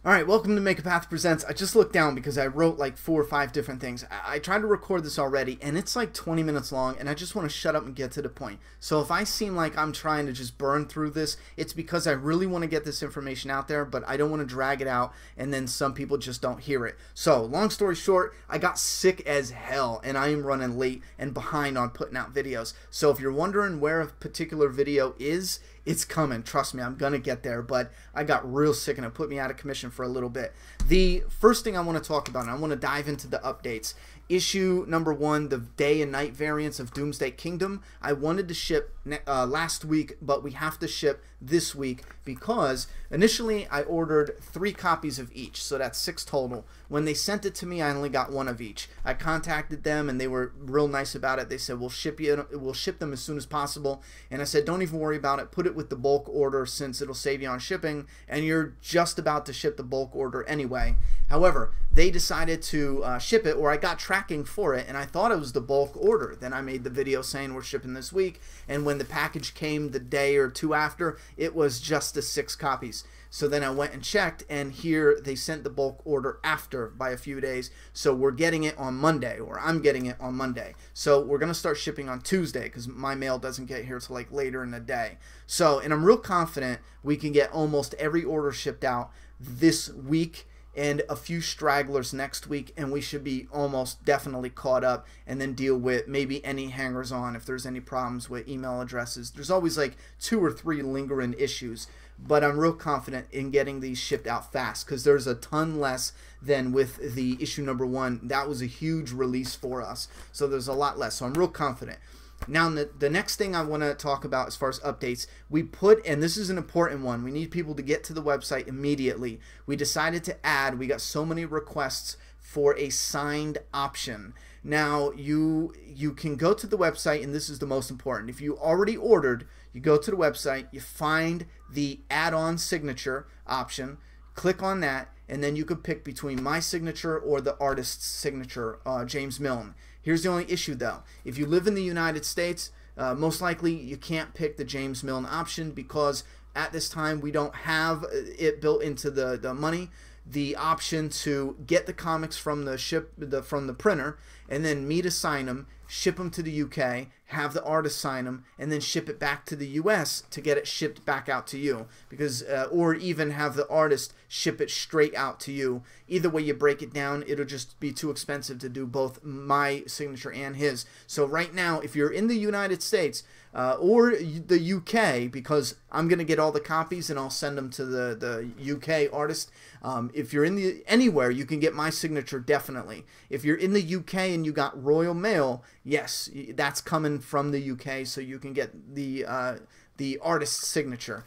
Alright, welcome to Make a Path Presents. I just looked down because I wrote like 4 or 5 different things. I tried to record this already and it's like 20 minutes long and I just want to shut up and get to the point. So if I seem like I'm trying to just burn through this, it's because I really want to get this information out there, but I don't want to drag it out and then some people just don't hear it. So long story short, I got sick as hell and I am running late and behind on putting out videos. So if you're wondering where a particular video is, it's coming. Trust me, I'm going to get there, but I got real sick and it put me out of commission for a little bit. The first thing I want to talk about, and I want to dive into the updates. Issue number 1, the day and night variants of Doomsday Kingdom. I wanted to ship last week, but we have to ship this week because initially I ordered 3 copies of each, so that's 6 total. When they sent it to me, I only got 1 of each. I contacted them and they were real nice about it. They said we'll ship them as soon as possible, and I said don't even worry about it. Put it with the bulk order since it'll save you on shipping, and you're just about to ship the bulk order anyway. However, they decided to ship it, or I got tracking for it, and I thought it was the bulk order. Then I made the video saying we're shipping this week, and when the package came the day or 2 after, it was just the 6 copies. So then I went and checked, and here they sent the bulk order after by a few days. So we're getting it on Monday, or I'm getting it on Monday. So we're going to start shipping on Tuesday because my mail doesn't get here till like later in the day. So, and I'm real confident we can get almost every order shipped out this week and a few stragglers next week, and we should be almost definitely caught up and then deal with maybe any hangers on if there's any problems with email addresses. There's always like 2 or 3 lingering issues, but I'm real confident in getting these shipped out fast because there's a ton less than with the issue number 1. That was a huge release for us, so there's a lot less, so I'm real confident. Now, the next thing I want to talk about as far as updates, we put, and this is an important one, we need people to get to the website immediately. We decided to add, we got so many requests for a signed option. Now, you can go to the website, and this is the most important. If you already ordered, you go to the website, you find the add-on signature option, click on that, and then you could pick between my signature or the artist's signature, James Milne. Here's the only issue though. If you live in the United States, most likely you can't pick the James Milne option because at this time we don't have it built into the money. The option to get the comics from the printer and then me to sign them, ship them to the UK, have the artist sign them, and then ship it back to the US to get it shipped back out to you, because or even have the artist ship it straight out to you. Either way you break it down, it'll just be too expensive to do both my signature and his. So right now, if you're in the United States or the UK, because I'm gonna get all the copies and I'll send them to the UK artist. If you're in anywhere, you can get my signature definitely. If you're in the UK and you got Royal Mail, yes, that's coming from the UK, so you can get the artist's signature.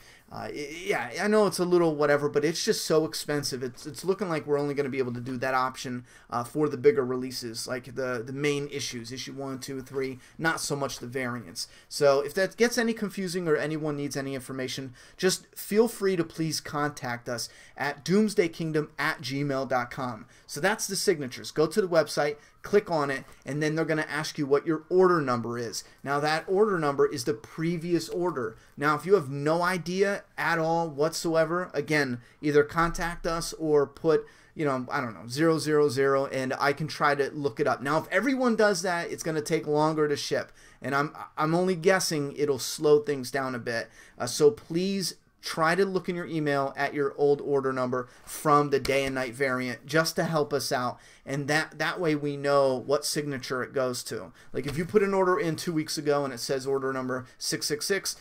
Yeah, I know it's a little whatever, but it's just so expensive. It's looking like we're only going to be able to do that option for the bigger releases, like the main issues, issue 1, 2, 3, not so much the variants. So if that gets any confusing or anyone needs any information, just feel free to please contact us at doomsdaykingdom@gmail.com. So that's the signatures. Go to the website, click on it, and then they're going to ask you what your order number is. Now that order number is the previous order. Now if you have no idea at all whatsoever, again, either contact us or put, you know, I don't know, 000, and I can try to look it up. Now if everyone does that, it's going to take longer to ship, and I'm only guessing it'll slow things down a bit. So please try to look in your email at your old order number from the day and night variant just to help us out, and that way we know what signature it goes to. Like if you put an order in 2 weeks ago and it says order number 666,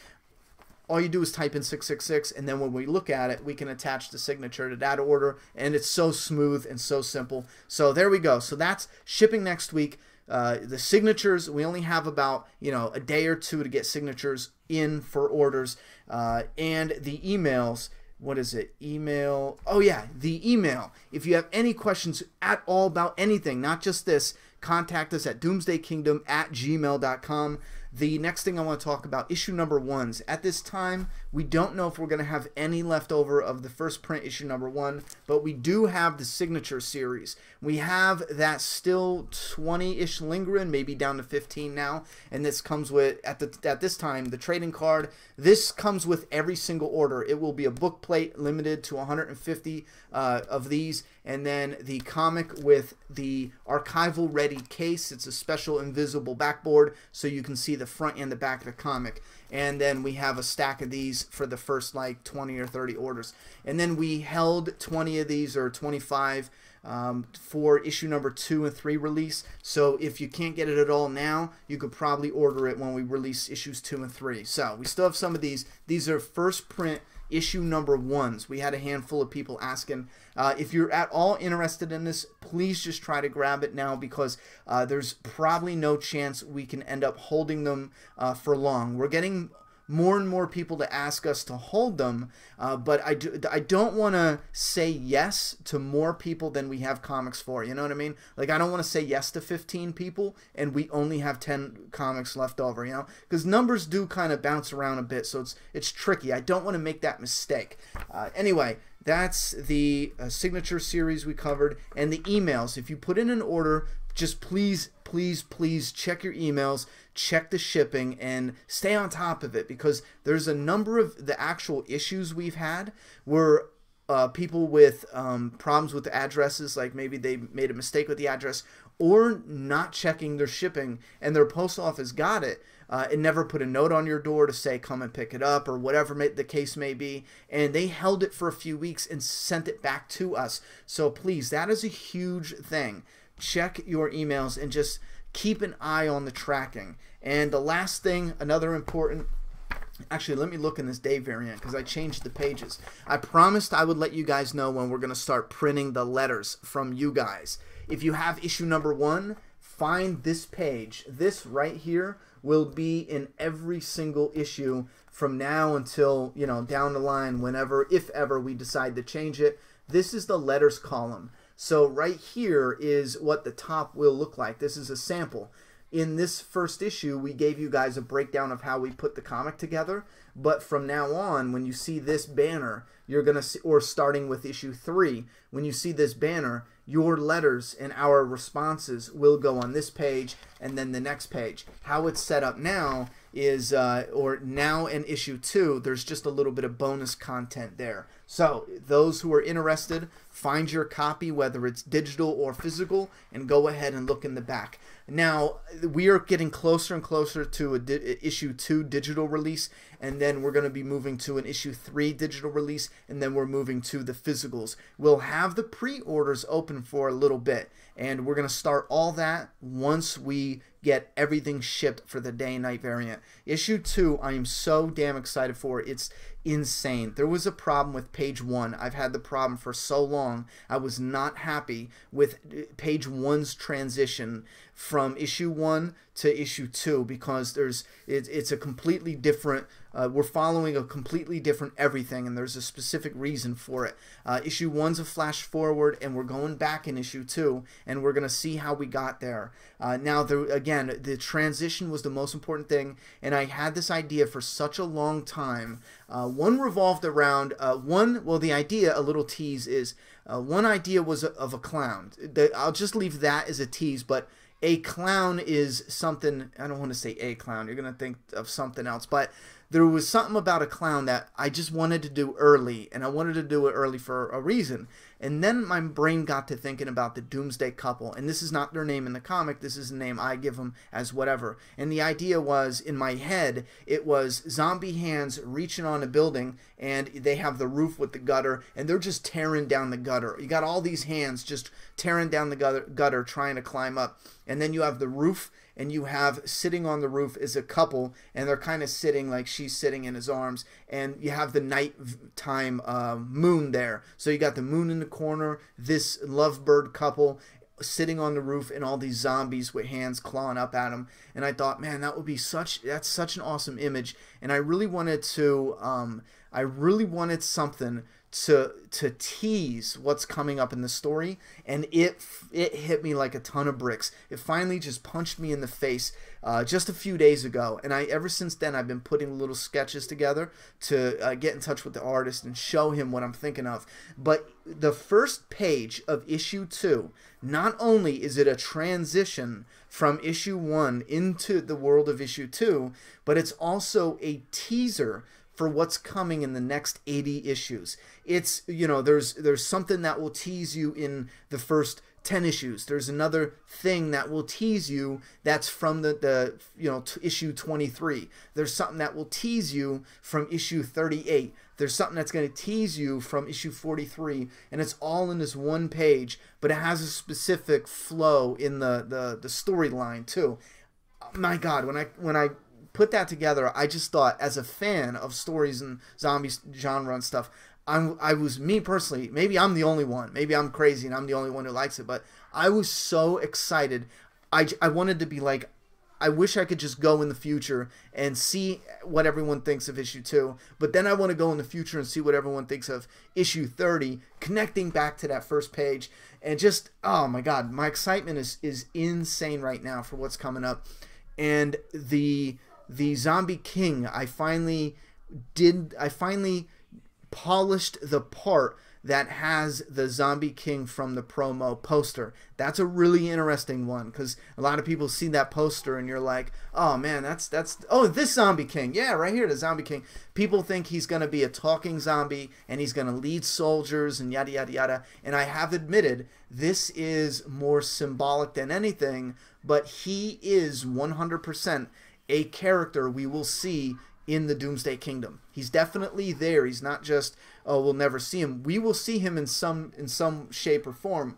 all you do is type in 666, and then when we look at it, we can attach the signature to that order, and it's so smooth and so simple. So there we go. So that's shipping next week. The signatures, we only have about, you know, a day or 2 to get signatures in for orders, and the emails. What is it? Email. Oh yeah, the email. If you have any questions at all about anything, not just this, contact us at doomsdaykingdom@gmail.com. The next thing I want to talk about, issue number 1s. At this time, We don't know if we're going to have any left over of the first print, issue number 1, but we do have the signature series. We have that still 20-ish lingering, maybe down to 15 now, and this comes with, at this time, the trading card. This comes with every single order. It will be a book plate limited to 150 of these, and then the comic with the archival ready case. It's a special invisible backboard so you can see the front and the back of the comic. And then we have a stack of these for the first like 20 or 30 orders. And then we held 20 of these, or 25, for issue number 2 and 3 release. So if you can't get it at all now, you could probably order it when we release issues 2 and 3. So we still have some of these. These are first print issue number 1s. We had a handful of people asking. If you're at all interested in this, please just try to grab it now, because there's probably no chance we can end up holding them for long. We're getting more and more people to ask us to hold them, but I don't want to say yes to more people than we have comics for. You know what I mean? Like, I don't want to say yes to 15 people and we only have 10 comics left over, you know, because numbers do kind of bounce around a bit, so it's tricky. I don't want to make that mistake. Anyway, that's the signature series we covered, and the emails. If you put in an order, just please check your emails, check the shipping, and stay on top of it, because there's a number of the actual issues we've had where people with problems with the addresses, like maybe they made a mistake with the address, or not checking their shipping, and their post office got it. It never put a note on your door to say come and pick it up, or whatever the case may be, and they held it for a few weeks and sent it back to us. So please, that is a huge thing. Check your emails and just keep an eye on the tracking. And the last thing, another important, actually let me look in this day variant, because I changed the pages. I promised I would let you guys know when we're going to start printing the letters from you guys. If you have issue number 1, find this page. This right here will be in every single issue from now until, you know, down the line, whenever, if ever, we decide to change it. This is the letters column. So right here is what the top will look like. This is a sample. In this first issue, we gave you guys a breakdown of how we put the comic together. But from now on, when you see this banner, you're going to see, or starting with issue 3, when you see this banner, your letters and our responses will go on this page and then the next page. How it's set up now is, or now in issue 2, there's just a little bit of bonus content there. So those who are interested, find your copy, whether it's digital or physical, and go ahead and look in the back. Now, we are getting closer and closer to a issue 2 digital release, and then we're going to be moving to an issue 3 digital release, and then we're moving to the physicals. We'll have the pre-orders open for a little bit, and we're going to start all that once we get everything shipped for the day and night variant. Issue 2, I am so damn excited for. It's insane. There was a problem with page 1. I've had the problem for so long. I was not happy with page 1's transition from issue 1 to issue 2, because it's a completely different, we're following a completely different everything, and there's a specific reason for it. Issue 1's a flash forward, and we're going back in issue 2, and we're going to see how we got there. Now, again, the transition was the most important thing, and I had this idea for such a long time. One revolved around, well, the idea, a little tease, is one idea was of a clown. I'll just leave that as a tease, but a clown is something, I don't want to say a clown, you're going to think of something else, but there was something about a clown that I just wanted to do early, and I wanted to do it early for a reason. And then my brain got to thinking about the Doomsday couple, and this is not their name in the comic, this is the name I give them as whatever. And the idea was, in my head, it was zombie hands reaching on a building, and they have the roof with the gutter, and they're just tearing down the gutter. You got all these hands just tearing down the gutter trying to climb up. And then you have the roof, and you have sitting on the roof is a couple, and they're kind of sitting like she's sitting in his arms, and you have the nighttime moon there. So you got the moon in the corner, this lovebird couple sitting on the roof, and all these zombies with hands clawing up at them. And I thought, man, that would be that's such an awesome image. And I really wanted to, I really wanted something to tease what's coming up in the story, and it hit me like a ton of bricks. It finally just punched me in the face just a few days ago, and ever since then I've been putting little sketches together to get in touch with the artist and show him what I'm thinking of. But the first page of issue 2, not only is it a transition from issue 1 into the world of issue 2, but it's also a teaser for what's coming in the next 80 issues. It's, you know, there's something that will tease you in the first 10 issues. There's another thing that will tease you that's from the issue 23. There's something that will tease you from issue 38. There's something that's going to tease you from issue 43, and it's all in this one page, but it has a specific flow in the storyline too. My God, when I put that together, I just thought, as a fan of stories and zombie genre and stuff, I was, me personally, maybe I'm the only one, maybe I'm crazy and I'm the only one who likes it, but I was so excited. I wanted to be like, I wish I could just go in the future and see what everyone thinks of issue 2, but then I want to go in the future and see what everyone thinks of issue 30, connecting back to that first page, and just, oh my God, my excitement is insane right now for what's coming up. And the Zombie King, I finally polished the part that has the Zombie King from the promo poster. That's a really interesting one, because a lot of people see that poster and you're like, oh man, oh, this Zombie King, yeah, right here, the Zombie King. People think he's going to be a talking zombie and he's going to lead soldiers and yada yada yada, and I have admitted this is more symbolic than anything, but he is 100% a character we will see in the Doomsday Kingdom. He's definitely there. He's not just, oh, we'll never see him. We will see him in some shape or form.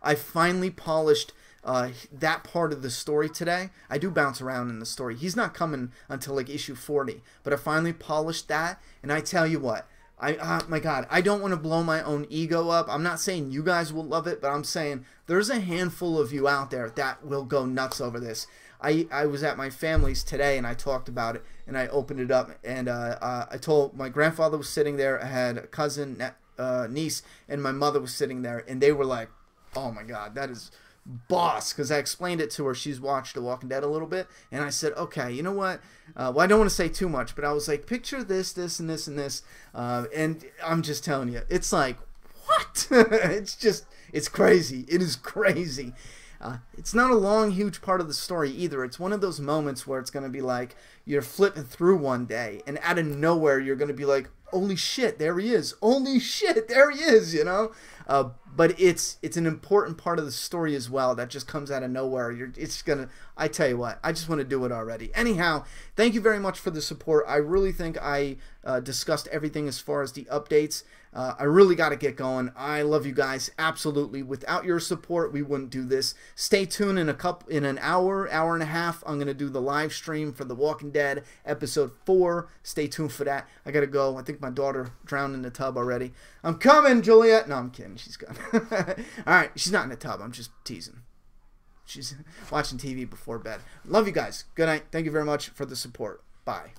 I finally polished that part of the story today. I do bounce around in the story. He's not coming until like issue 40, but I finally polished that, and I tell you what, my God, I don't want to blow my own ego up. I'm not saying you guys will love it, but I'm saying there's a handful of you out there that will go nuts over this. I was at my family's today and I talked about it, and I opened it up, and I told, my grandfather was sitting there, I had a cousin, niece, and my mother was sitting there, and they were like, oh my God, that is boss, because I explained it to her. She's watched The Walking Dead a little bit, and I said, okay, you know what, well, I don't want to say too much, but I was like, picture this, this, and this, and this, and I'm just telling you, it's like, what? It's crazy. It is crazy. It's not a long, huge part of the story either. It's one of those moments where it's going to be like you're flipping through one day, and out of nowhere you're going to be like, holy shit, there he is. Holy shit, there he is, you know? But it's an important part of the story as well that just comes out of nowhere. It's gonna, I tell you what, I just want to do it already. Anyhow, thank you very much for the support. I really think I discussed everything as far as the updates. I really got to get going. I love you guys, absolutely. Without your support, we wouldn't do this. Stay tuned in an hour and a half. I'm gonna do the live stream for The Walking Dead episode 4. Stay tuned for that. I gotta go. I think my daughter drowned in the tub already. I'm coming, Juliet. No, I'm kidding. She's gone. All right, she's not in the tub. I'm just teasing. She's watching TV before bed. Love you guys. Good night. Thank you very much for the support. Bye.